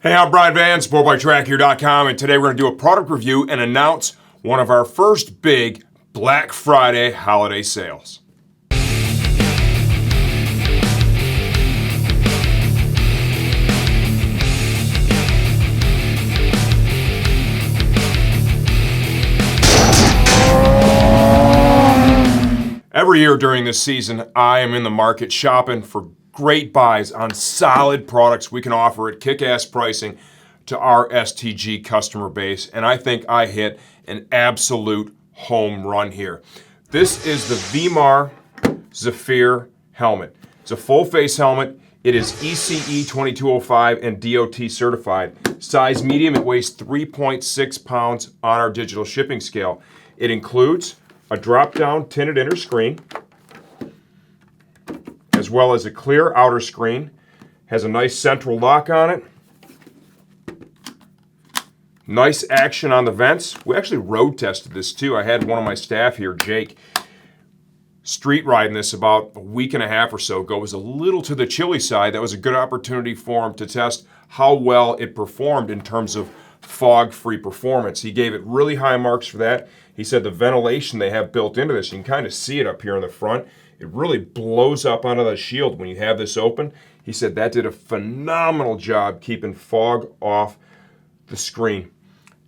Hey, I'm Brian Van, sportbiketrackgear.com, and today we're going to do a product review and announce one of our first big Black Friday holiday sales. Every year during this season, I am in the market shopping for great buys on solid products we can offer at kick-ass pricing to our STG customer base, and I think I hit an absolute home run here. This is the Vemar Zephir helmet. It's a full-face helmet. It is ECE 2205 and DOT certified. Size medium, it weighs 3.6 pounds on our digital shipping scale. It includes a drop-down tinted inner screen, as well as a clear outer screen. Has a nice central lock on it. Nice action on the vents. We actually road tested this too. I had one of my staff here, Jake, street riding this about a week and a half or so ago. It was a little to the chilly side. That was a good opportunity for him to test how well it performed in terms of fog-free performance. He gave it really high marks for that. He said the ventilation they have built into this, you can kind of see it up here in the front, it really blows up onto the shield when you have this open. He said that did a phenomenal job keeping fog off the screen.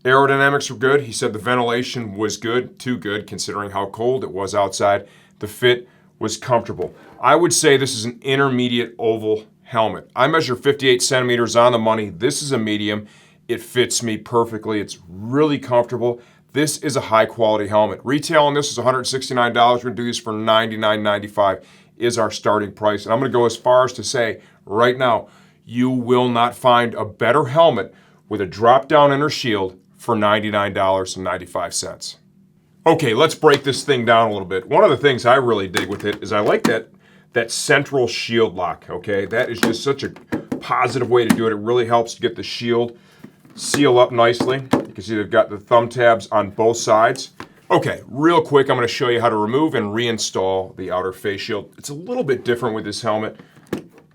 Aerodynamics were good. He said the ventilation was good, too good considering how cold it was outside. The fit was comfortable. I would say this is an intermediate oval helmet. I measure 58 centimeters on the money. This is a medium. It fits me perfectly. It's really comfortable. This is a high quality helmet. Retail on this is $169. We're going to do this for $99.95 is our starting price. And I'm going to go as far as to say right now, you will not find a better helmet with a drop down inner shield for $99.95. Okay, let's break this thing down a little bit. One of the things I really dig with it is I like that central shield lock, okay? That is just such a positive way to do it. It really helps to get the shield seal up nicely. You can see they've got the thumb tabs on both sides. Okay, real quick, I'm going to show you how to remove and reinstall the outer face shield. It's a little bit different with this helmet.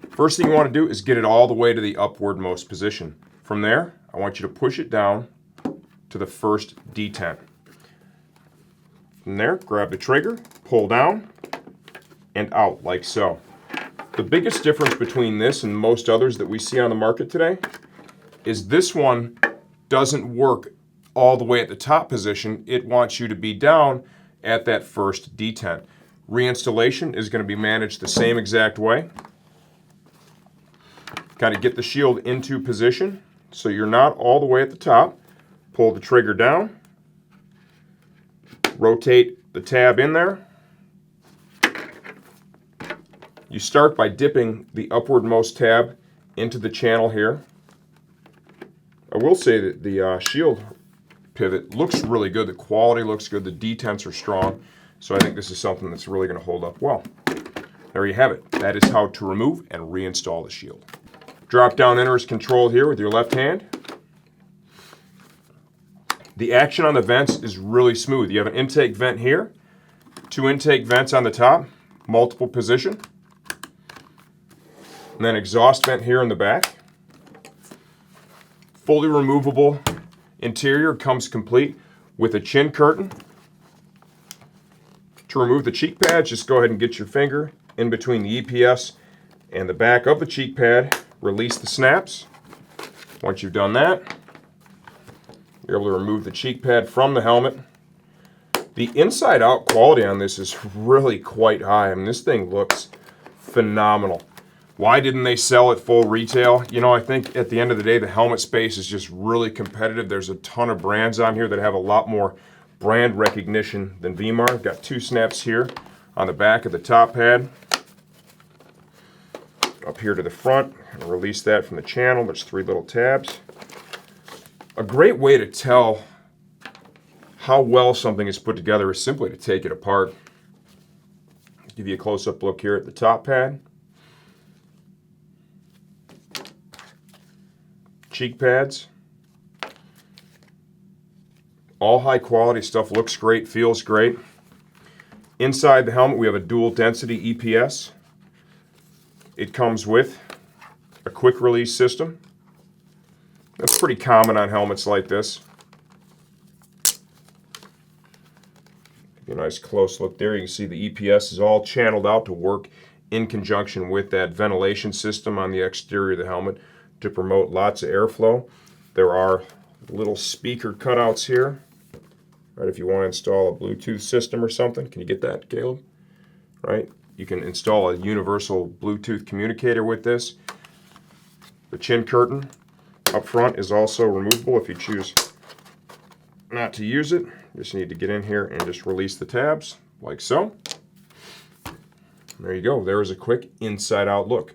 First thing you want to do is get it all the way to the upwardmost position. From there, I want you to push it down to the first detent. From there, grab the trigger, pull down, and out like so. The biggest difference between this and most others that we see on the market today is this one doesn't work all the way at the top position. It wants you to be down at that first detent. Reinstallation is going to be managed the same exact way. Kind of get the shield into position so you're not all the way at the top. Pull the trigger down. Rotate the tab in there. You start by dipping the upwardmost tab into the channel here. I will say that the shield pivot looks really good. The quality looks good. The detents are strong. So I think this is something that's really going to hold up well. There you have it. That is how to remove and reinstall the shield. Drop down inner is controlled here with your left hand. The action on the vents is really smooth. You have an intake vent here, 2 intake vents on the top, multiple position, and then exhaust vent here in the back. Fully removable interior, comes complete with a chin curtain. To remove the cheek pads, just go ahead and get your finger in between the EPS and the back of the cheek pad. Release the snaps. Once you've done that, you're able to remove the cheek pad from the helmet. The inside out quality on this is really quite high. I mean, this thing looks phenomenal. Why didn't they sell at full retail? You know, I think at the end of the day, the helmet space is just really competitive. There's a ton of brands on here that have a lot more brand recognition than Vemar. I've got 2 snaps here on the back of the top pad. Up here to the front, and release that from the channel. There's 3 little tabs. A great way to tell how well something is put together is simply to take it apart. Give you a close-up look here at the top pad. Cheek pads. All high quality stuff, looks great, feels great. Inside the helmet we have a dual density EPS. It comes with a quick release system. That's pretty common on helmets like this. Give you a nice close look there. You can see the EPS is all channeled out to work in conjunction with that ventilation system on the exterior of the helmet to promote lots of airflow. There are little speaker cutouts here, right? If you want to install a Bluetooth system or something, can you get that, Caleb? Right? You can install a universal Bluetooth communicator with this. The chin curtain up front is also removable if you choose not to use it. You just need to get in here and just release the tabs like so. There you go. There is a quick inside-out look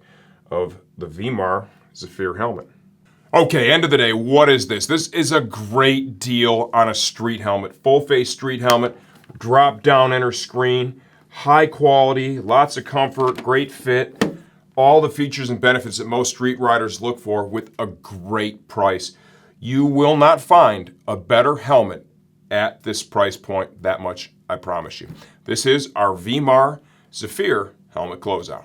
of the Vemar Zephir helmet. Okay, end of the day, what is this? This is a great deal on a street helmet. Full-face street helmet, drop-down inner screen, high quality, lots of comfort, great fit, all the features and benefits that most street riders look for with a great price. You will not find a better helmet at this price point, that much I promise you. This is our Vemar Zephir helmet closeout.